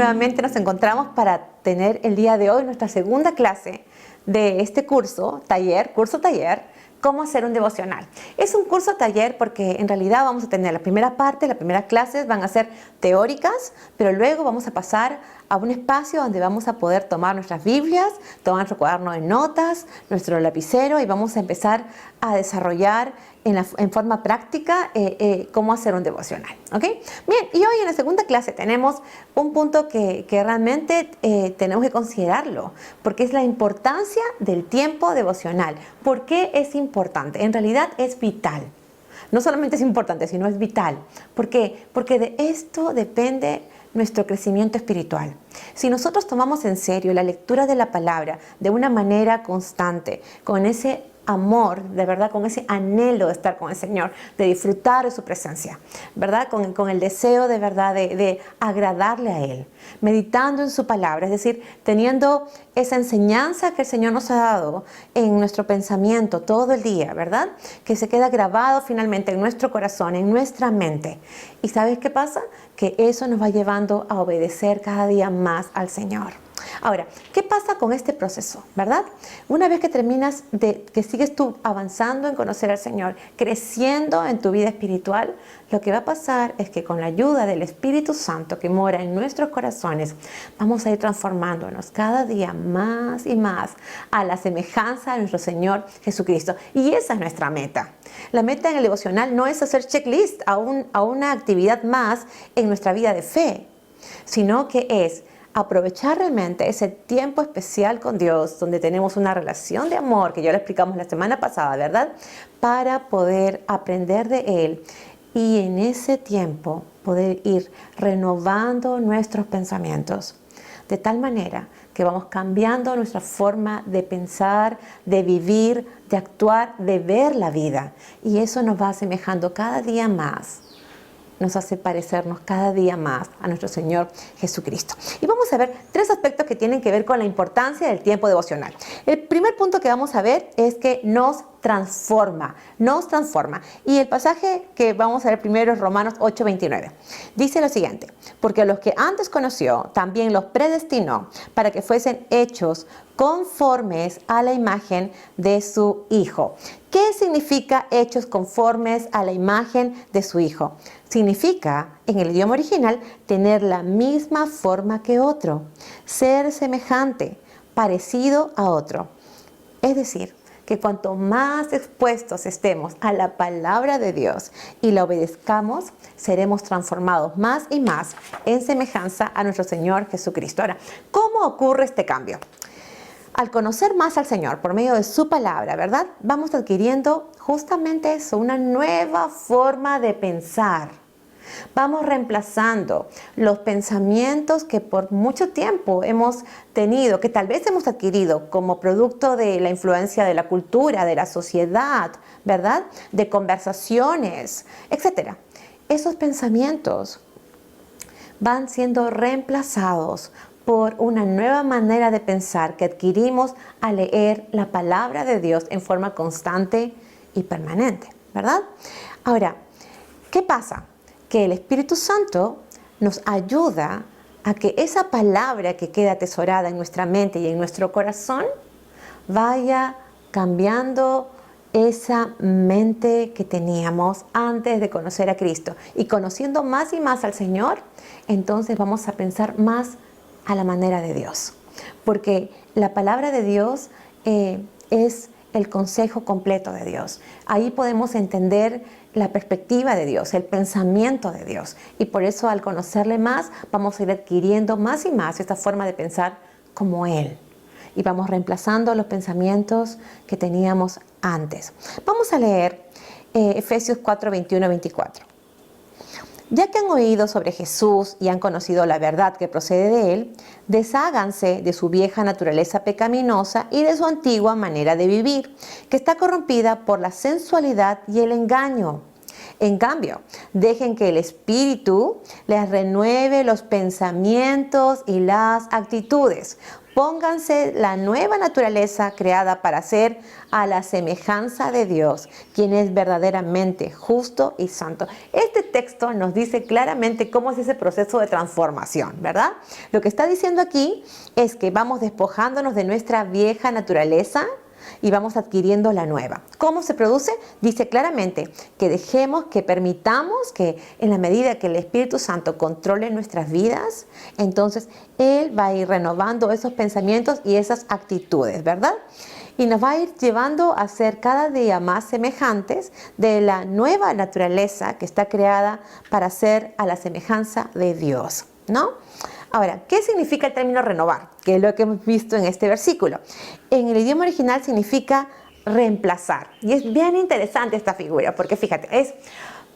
nuevamente nos encontramos para tener el día de hoy nuestra segunda clase de este curso taller, cómo hacer un devocional. Es un curso taller porque en realidad vamos a tener la primera parte, las primeras clases van a ser teóricas, pero luego vamos a pasar a un espacio donde vamos a poder tomar nuestras Biblias, tomar nuestro cuaderno de notas, nuestro lapicero y vamos a empezar a desarrollar en forma práctica cómo hacer un devocional. ¿Ok? Bien, y hoy en la segunda clase tenemos un punto que realmente tenemos que considerarlo, porque es la importancia del tiempo devocional. ¿Por qué es importante? En realidad es vital. No solamente es importante, sino es vital. ¿Por qué? Porque de esto depende nuestro crecimiento espiritual. Si nosotros tomamos en serio la lectura de la palabra de una manera constante, con ese amor, de verdad, con ese anhelo de estar con el Señor, de disfrutar de su presencia, ¿verdad? Con el deseo de verdad de agradarle a Él, meditando en su palabra, es decir, teniendo esa enseñanza que el Señor nos ha dado en nuestro pensamiento todo el día, ¿verdad? Que se queda grabado finalmente en nuestro corazón, en nuestra mente. ¿Y sabes qué pasa? Que eso nos va llevando a obedecer cada día más al Señor. Ahora, ¿qué pasa con este proceso, verdad? Una vez que terminas, que sigues tú avanzando en conocer al Señor, creciendo en tu vida espiritual, lo que va a pasar es que con la ayuda del Espíritu Santo que mora en nuestros corazones, vamos a ir transformándonos cada día más y más a la semejanza de nuestro Señor Jesucristo. Y esa es nuestra meta. La meta en el devocional no es hacer checklist a una actividad más en nuestra vida de fe, sino que es aprovechar realmente ese tiempo especial con Dios, donde tenemos una relación de amor, que ya lo explicamos la semana pasada, ¿verdad? Para poder aprender de Él y en ese tiempo poder ir renovando nuestros pensamientos, de tal manera que vamos cambiando nuestra forma de pensar, de vivir, de actuar, de ver la vida. Y eso nos va asemejando cada día más, nos hace parecernos cada día más a nuestro Señor Jesucristo. Y vamos a ver tres aspectos que tienen que ver con la importancia del tiempo devocional. El primer punto que vamos a ver es que nos transforma. Y el pasaje que vamos a ver primero es Romanos 8:29. Dice lo siguiente: porque a los que antes conoció, también los predestinó para que fuesen hechos conformes a la imagen de su Hijo. ¿Qué significa hechos conformes a la imagen de su Hijo? Significa, en el idioma original, tener la misma forma que otro, ser semejante, parecido a otro. Es decir, que cuanto más expuestos estemos a la palabra de Dios y la obedezcamos, seremos transformados más y más en semejanza a nuestro Señor Jesucristo. Ahora, ¿cómo ocurre este cambio? Al conocer más al Señor por medio de su palabra, ¿verdad? Vamos adquiriendo justamente eso, una nueva forma de pensar. Vamos reemplazando los pensamientos que por mucho tiempo hemos tenido, que tal vez hemos adquirido como producto de la influencia de la cultura, de la sociedad, ¿verdad? De conversaciones, etc. Esos pensamientos van siendo reemplazados por una nueva manera de pensar que adquirimos al leer la palabra de Dios en forma constante y permanente, ¿verdad? Ahora, ¿qué pasa? Que el Espíritu Santo nos ayuda a que esa palabra que queda atesorada en nuestra mente y en nuestro corazón vaya cambiando esa mente que teníamos antes de conocer a Cristo. Y conociendo más y más al Señor, entonces vamos a pensar más a la manera de Dios, porque la palabra de Dios es el consejo completo de Dios. Ahí podemos entender la perspectiva de Dios, el pensamiento de Dios, y por eso al conocerle más vamos a ir adquiriendo más y más esta forma de pensar como Él, y vamos reemplazando los pensamientos que teníamos antes. Vamos a leer Efesios 4:21-24. Ya que han oído sobre Jesús y han conocido la verdad que procede de Él, desháganse de su vieja naturaleza pecaminosa y de su antigua manera de vivir, que está corrompida por la sensualidad y el engaño. En cambio, dejen que el Espíritu les renueve los pensamientos y las actitudes. Pónganse la nueva naturaleza creada para ser a la semejanza de Dios, quien es verdaderamente justo y santo. Este texto nos dice claramente cómo es ese proceso de transformación, ¿verdad? Lo que está diciendo aquí es que vamos despojándonos de nuestra vieja naturaleza y vamos adquiriendo la nueva. ¿Cómo se produce? Dice claramente que dejemos, que permitamos que en la medida que el Espíritu Santo controle nuestras vidas, entonces Él va a ir renovando esos pensamientos y esas actitudes, ¿verdad? Y nos va a ir llevando a ser cada día más semejantes de la nueva naturaleza que está creada para ser a la semejanza de Dios, ¿no? Ahora, ¿qué significa el término renovar? Que es lo que hemos visto en este versículo. En el idioma original significa reemplazar. Y es bien interesante esta figura, porque fíjate, es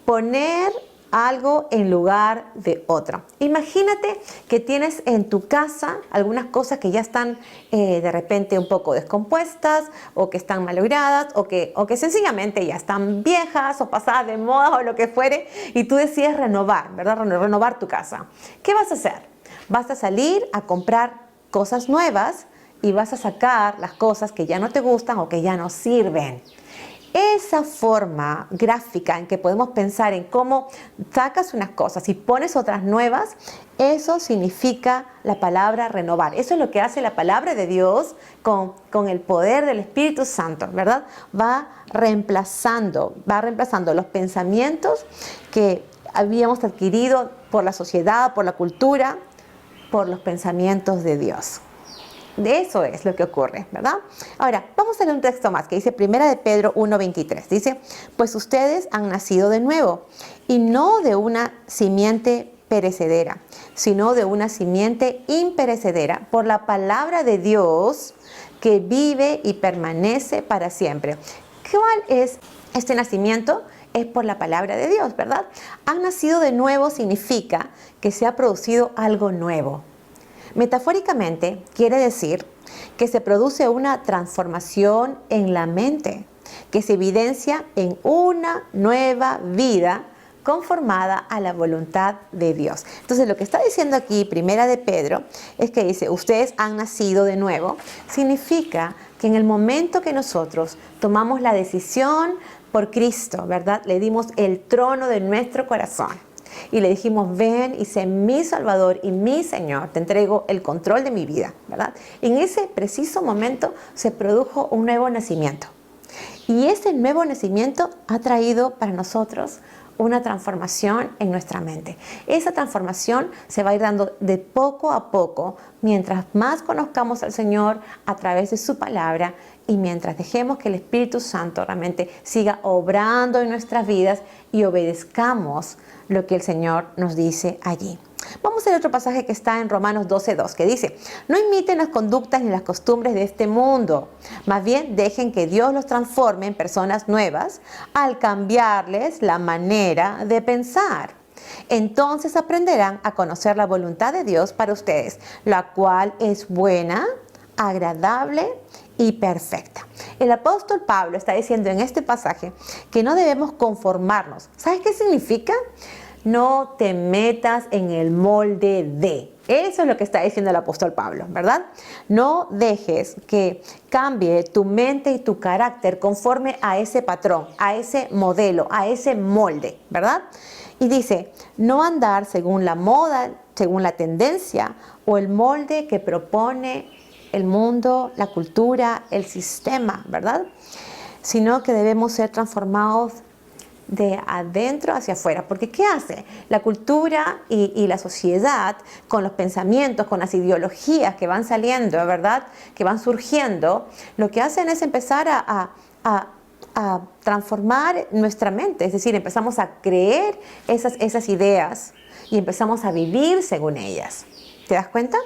poner algo en lugar de otro. Imagínate que tienes en tu casa algunas cosas que ya están de repente un poco descompuestas, o que están malogradas, o que sencillamente ya están viejas o pasadas de moda o lo que fuere, y tú decides renovar, ¿verdad? Renovar tu casa. ¿Qué vas a hacer? Vas a salir a comprar cosas nuevas y vas a sacar las cosas que ya no te gustan o que ya no sirven. Esa forma gráfica en que podemos pensar en cómo sacas unas cosas y pones otras nuevas, eso significa la palabra renovar. Eso es lo que hace la palabra de Dios con el poder del Espíritu Santo, ¿verdad? Va reemplazando los pensamientos que habíamos adquirido por la sociedad, por la cultura, por los pensamientos de Dios. De eso es lo que ocurre, ¿verdad? Ahora, vamos a leer un texto más que dice 1 de Pedro 1:23. Dice, pues ustedes han nacido de nuevo, y no de una simiente perecedera, sino de una simiente imperecedera, por la palabra de Dios que vive y permanece para siempre. ¿Cuál es este nacimiento? Es por la palabra de Dios, ¿verdad? Han nacido de nuevo significa que se ha producido algo nuevo. Metafóricamente, quiere decir que se produce una transformación en la mente, que se evidencia en una nueva vida conformada a la voluntad de Dios. Entonces, lo que está diciendo aquí, 1 de Pedro, es que dice, ustedes han nacido de nuevo, significa que en el momento que nosotros tomamos la decisión por Cristo, ¿verdad? Le dimos el trono de nuestro corazón y le dijimos, ven y sé mi Salvador y mi Señor, te entrego el control de mi vida, ¿verdad? En ese preciso momento se produjo un nuevo nacimiento. Y ese nuevo nacimiento ha traído para nosotros una transformación en nuestra mente. Esa transformación se va a ir dando de poco a poco, mientras más conozcamos al Señor a través de su palabra y mientras dejemos que el Espíritu Santo realmente siga obrando en nuestras vidas y obedezcamos lo que el Señor nos dice allí. Vamos al otro pasaje que está en Romanos 12:2, que dice, no imiten las conductas ni las costumbres de este mundo, más bien dejen que Dios los transforme en personas nuevas al cambiarles la manera de pensar. Entonces aprenderán a conocer la voluntad de Dios para ustedes, la cual es buena, agradable y perfecta. El apóstol Pablo está diciendo en este pasaje que no debemos conformarnos. ¿Sabes qué significa? No te metas en el molde de. Eso es lo que está diciendo el apóstol Pablo, ¿verdad? No dejes que cambie tu mente y tu carácter conforme a ese patrón, a ese modelo, a ese molde, ¿verdad? Y dice, no andar según la moda, según la tendencia o el molde que propone el mundo, la cultura, el sistema, ¿verdad? Sino que debemos ser transformados de adentro hacia afuera. Porque ¿qué hace? La cultura y la sociedad con los pensamientos, con las ideologías que van saliendo, ¿verdad? Que van surgiendo, lo que hacen es empezar a transformar nuestra mente. Es decir, empezamos a creer esas ideas y empezamos a vivir según ellas. ¿Te das cuenta?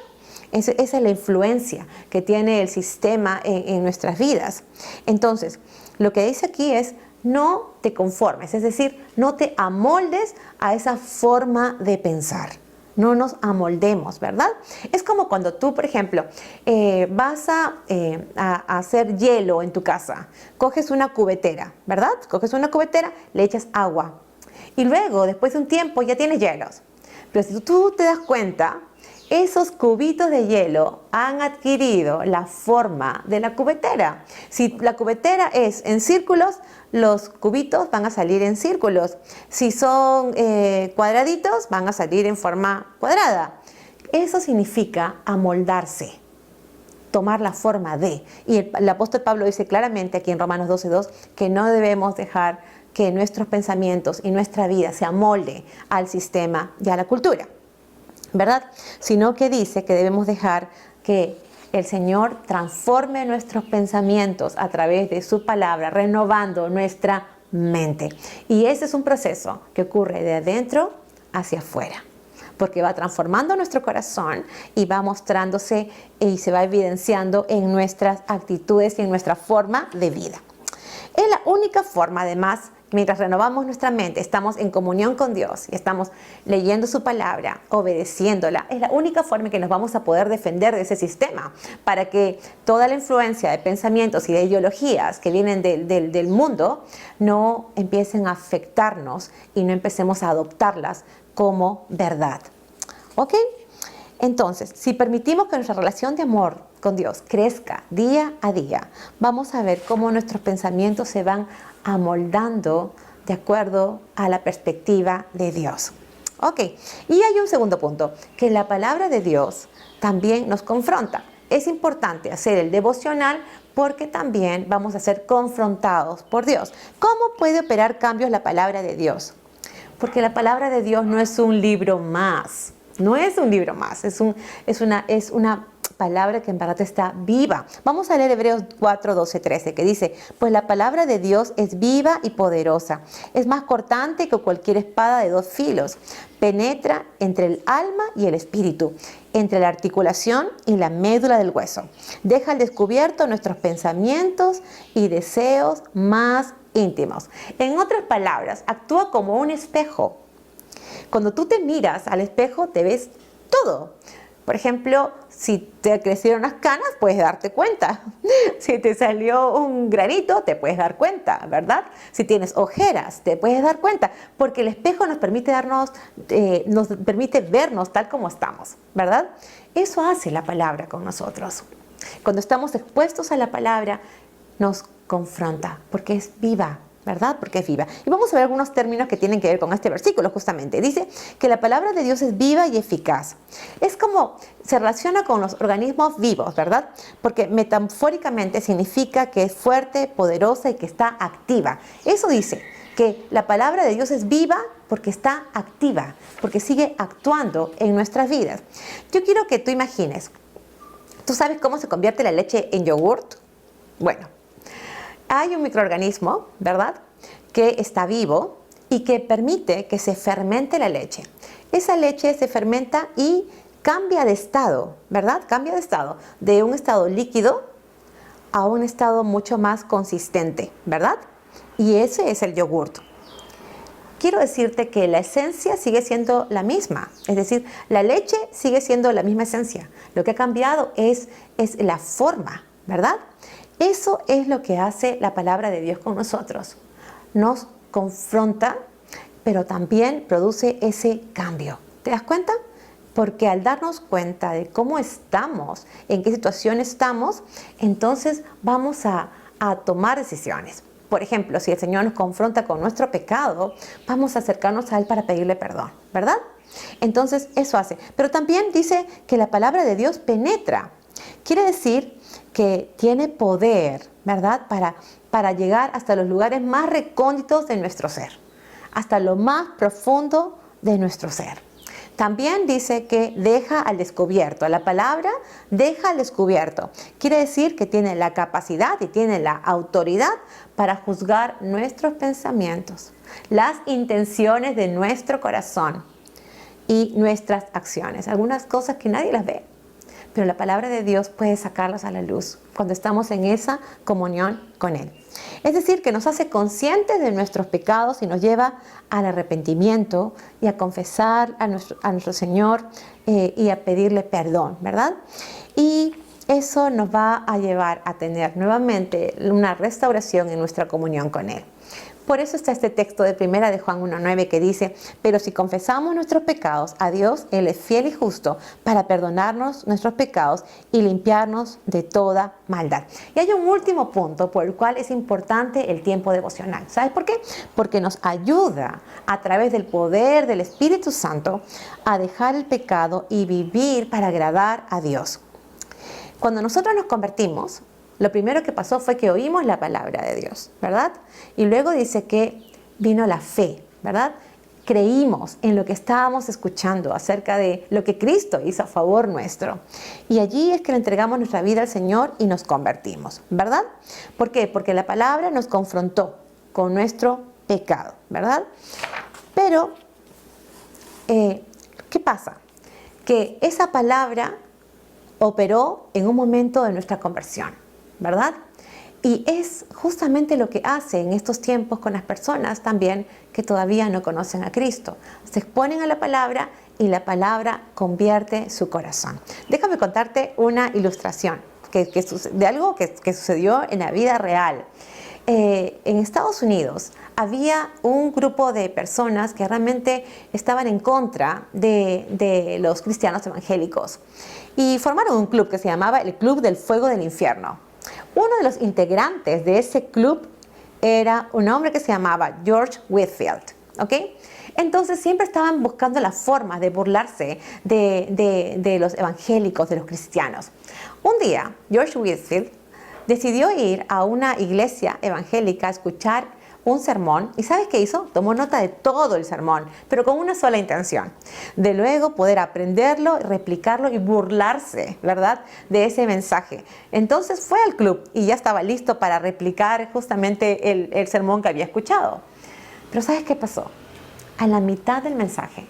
Esa es la influencia que tiene el sistema en nuestras vidas. Entonces, lo que dice aquí es, no te conformes, es decir, no te amoldes a esa forma de pensar. No nos amoldemos, ¿verdad? Es como cuando tú, por ejemplo, vas a hacer hielo en tu casa. Coges una cubetera, ¿verdad? Coges una cubetera, le echas agua. Y luego, después de un tiempo, ya tienes hielos. Pero si tú te das cuenta, esos cubitos de hielo han adquirido la forma de la cubetera. Si la cubetera es en círculos, los cubitos van a salir en círculos. Si son cuadraditos, van a salir en forma cuadrada. Eso significa amoldarse, tomar la forma de. Y el apóstol Pablo dice claramente aquí en Romanos 12:2 que no debemos dejar que nuestros pensamientos y nuestra vida se amolde al sistema y a la cultura, ¿verdad? Sino que dice que debemos dejar que el Señor transforme nuestros pensamientos a través de su palabra, renovando nuestra mente. Y ese es un proceso que ocurre de adentro hacia afuera, porque va transformando nuestro corazón y va mostrándose y se va evidenciando en nuestras actitudes y en nuestra forma de vida. Es la única forma, además, mientras renovamos nuestra mente, estamos en comunión con Dios y estamos leyendo su palabra, obedeciéndola. Es la única forma en que nos vamos a poder defender de ese sistema, para que toda la influencia de pensamientos y de ideologías que vienen del mundo no empiecen a afectarnos y no empecemos a adoptarlas como verdad. ¿Ok? Entonces, si permitimos que nuestra relación de amor con Dios crezca día a día, vamos a ver cómo nuestros pensamientos se van amoldando de acuerdo a la perspectiva de Dios. Ok, y hay un segundo punto, que la palabra de Dios también nos confronta. Es importante hacer el devocional porque también vamos a ser confrontados por Dios. ¿Cómo puede operar cambios la palabra de Dios? Porque la palabra de Dios no es un libro más. No es un libro más, es una palabra que en verdad está viva. Vamos a leer Hebreos 4, 12, 13, que dice: pues la palabra de Dios es viva y poderosa, es más cortante que cualquier espada de dos filos, penetra entre el alma y el espíritu, entre la articulación y la médula del hueso, deja al descubierto nuestros pensamientos y deseos más íntimos. En otras palabras, actúa como un espejo. Cuando tú te miras al espejo, te ves todo. Por ejemplo, si te crecieron las canas, puedes darte cuenta. Si te salió un granito, te puedes dar cuenta, ¿verdad? Si tienes ojeras, te puedes dar cuenta. Porque el espejo nos permite vernos tal como estamos, ¿verdad? Eso hace la palabra con nosotros. Cuando estamos expuestos a la palabra, nos confronta, porque es viva, ¿verdad? Porque es viva. Y vamos a ver algunos términos que tienen que ver con este versículo justamente. Dice que la palabra de Dios es viva y eficaz. Es como se relaciona con los organismos vivos, ¿verdad? Porque metafóricamente significa que es fuerte, poderosa y que está activa. Eso dice que la palabra de Dios es viva porque está activa, porque sigue actuando en nuestras vidas. Yo quiero que tú imagines, ¿tú sabes cómo se convierte la leche en yogurt? Bueno, hay un microorganismo, ¿verdad?, que está vivo y que permite que se fermente la leche. Esa leche se fermenta y cambia de estado, ¿verdad? Cambia de estado, de un estado líquido a un estado mucho más consistente, ¿verdad? Y ese es el yogurt. Quiero decirte que la esencia sigue siendo la misma, es decir, la leche sigue siendo la misma esencia. Lo que ha cambiado es la forma, ¿verdad? Eso es lo que hace la palabra de Dios con nosotros. Nos confronta, pero también produce ese cambio. ¿Te das cuenta? Porque al darnos cuenta de cómo estamos, en qué situación estamos, entonces vamos a tomar decisiones. Por ejemplo, si el Señor nos confronta con nuestro pecado, vamos a acercarnos a Él para pedirle perdón, ¿verdad? Entonces eso hace. Pero también dice que la palabra de Dios penetra. Quiere decir que tiene poder, ¿verdad? Para llegar hasta los lugares más recónditos de nuestro ser, hasta lo más profundo de nuestro ser. También dice que deja al descubierto. La palabra deja al descubierto. Quiere decir que tiene la capacidad y tiene la autoridad para juzgar nuestros pensamientos, las intenciones de nuestro corazón y nuestras acciones. Algunas cosas que nadie las ve, pero la palabra de Dios puede sacarlas a la luz cuando estamos en esa comunión con Él. Es decir, que nos hace conscientes de nuestros pecados y nos lleva al arrepentimiento y a confesar a nuestro Señor y a pedirle perdón, ¿verdad? Y eso nos va a llevar a tener nuevamente una restauración en nuestra comunión con Él. Por eso está este texto de primera de Juan 1:9 que dice: pero si confesamos nuestros pecados a Dios, Él es fiel y justo para perdonarnos nuestros pecados y limpiarnos de toda maldad. Y hay un último punto por el cual es importante el tiempo devocional. ¿Sabes por qué? Porque nos ayuda a través del poder del Espíritu Santo a dejar el pecado y vivir para agradar a Dios. Cuando nosotros nos convertimos, lo primero que pasó fue que oímos la palabra de Dios, ¿verdad? Y luego dice que vino la fe, ¿verdad? Creímos en lo que estábamos escuchando acerca de lo que Cristo hizo a favor nuestro. Y allí es que le entregamos nuestra vida al Señor y nos convertimos, ¿verdad? ¿Por qué? Porque la palabra nos confrontó con nuestro pecado, ¿verdad? Pero, ¿qué pasa? Que esa palabra operó en un momento de nuestra conversión, ¿verdad? Y es justamente lo que hace en estos tiempos con las personas también que todavía no conocen a Cristo. Se exponen a la palabra y la palabra convierte su corazón. Déjame contarte una ilustración de algo que sucedió en la vida real. En Estados Unidos había un grupo de personas que realmente estaban en contra de los cristianos evangélicos y formaron un club que se llamaba el Club del Fuego del Infierno. Uno de los integrantes de ese club era un hombre que se llamaba George Whitefield, ¿ok? Entonces siempre estaban buscando las formas de burlarse de los evangélicos, de los cristianos. Un día, George Whitefield decidió ir a una iglesia evangélica a escuchar un sermón. ¿Y sabes qué hizo? Tomó nota de todo el sermón, pero con una sola intención: de luego poder aprenderlo, replicarlo y burlarse, ¿verdad?, de ese mensaje. Entonces fue al club y ya estaba listo para replicar justamente el sermón que había escuchado. Pero ¿sabes qué pasó? A la mitad del mensaje,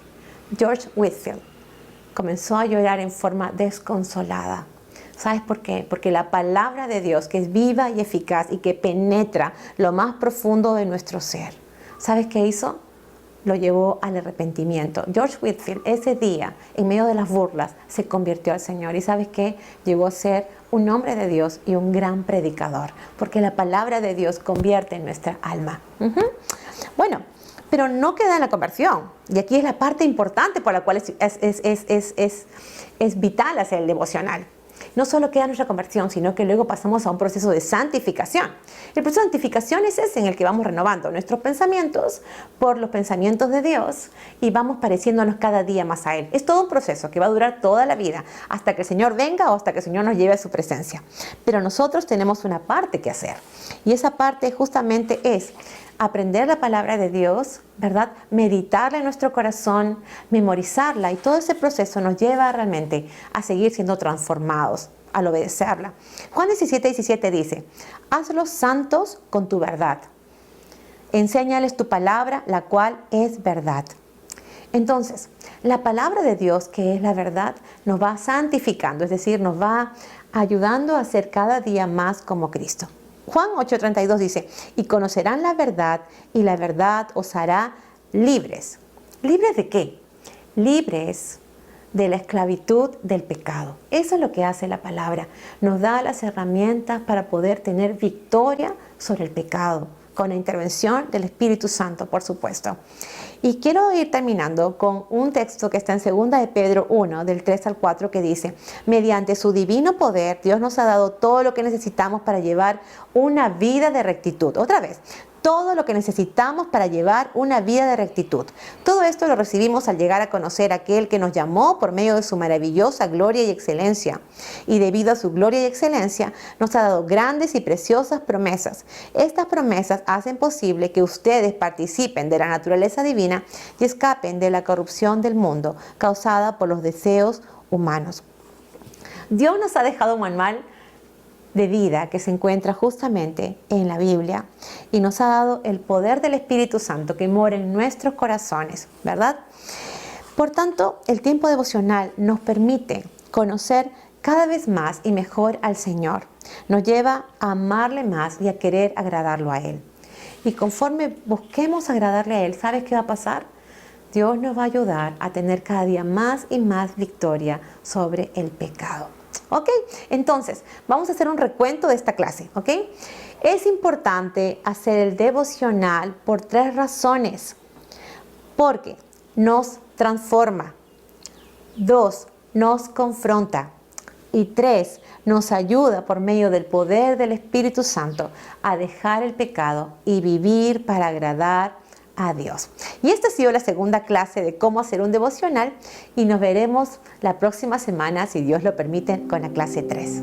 George Whitefield comenzó a llorar en forma desconsolada. ¿Sabes por qué? Porque la palabra de Dios, que es viva y eficaz y que penetra lo más profundo de nuestro ser, ¿sabes qué hizo? Lo llevó al arrepentimiento. George Whitefield ese día, en medio de las burlas, se convirtió al Señor. ¿Y sabes qué? Llegó a ser un hombre de Dios y un gran predicador, porque la palabra de Dios convierte en nuestra alma. Bueno, pero no queda en la conversión. Y aquí es la parte importante por la cual es vital hacer el devocional. No solo queda nuestra conversión, sino que luego pasamos a un proceso de santificación. El proceso de santificación es ese en el que vamos renovando nuestros pensamientos por los pensamientos de Dios y vamos pareciéndonos cada día más a Él. Es todo un proceso que va a durar toda la vida, hasta que el Señor venga o hasta que el Señor nos lleve a su presencia. Pero nosotros tenemos una parte que hacer, y esa parte justamente es aprender la palabra de Dios, ¿verdad? Meditarla en nuestro corazón, memorizarla, y todo ese proceso nos lleva realmente a seguir siendo transformados al obedecerla. Juan 17:17 dice: hazlos santos con tu verdad. Enséñales tu palabra, la cual es verdad. Entonces, la palabra de Dios, que es la verdad, nos va santificando, es decir, nos va ayudando a ser cada día más como Cristo. Juan 8:32 dice: y conocerán la verdad, y la verdad os hará libres. ¿Libres de qué? Libres de la esclavitud del pecado. Eso es lo que hace la palabra. Nos da las herramientas para poder tener victoria sobre el pecado, con la intervención del Espíritu Santo, por supuesto. Y quiero ir terminando con un texto que está en 2 de Pedro 1, del 3 al 4, que dice: mediante su divino poder, Dios nos ha dado todo lo que necesitamos para llevar una vida de rectitud. Otra vez, todo lo que necesitamos para llevar una vida de rectitud. Todo esto lo recibimos al llegar a conocer a aquel que nos llamó por medio de su maravillosa gloria y excelencia. Y debido a su gloria y excelencia, nos ha dado grandes y preciosas promesas. Estas promesas hacen posible que ustedes participen de la naturaleza divina y escapen de la corrupción del mundo causada por los deseos humanos. Dios nos ha dejado un manual de vida que se encuentra justamente en la Biblia, y nos ha dado el poder del Espíritu Santo que mora en nuestros corazones, ¿verdad? Por tanto, el tiempo devocional nos permite conocer cada vez más y mejor al Señor. Nos lleva a amarle más y a querer agradarlo a Él. Y conforme busquemos agradarle a Él, ¿sabes qué va a pasar? Dios nos va a ayudar a tener cada día más y más victoria sobre el pecado. ¿Ok? Entonces, vamos a hacer un recuento de esta clase. ¿Ok? Es importante hacer el devocional por 3 razones. Porque nos transforma. 2, nos confronta. Y 3, nos ayuda por medio del poder del Espíritu Santo a dejar el pecado y vivir para agradar a Dios. Y esta ha sido la segunda clase de cómo hacer un devocional y nos veremos la próxima semana, si Dios lo permite, con la clase 3.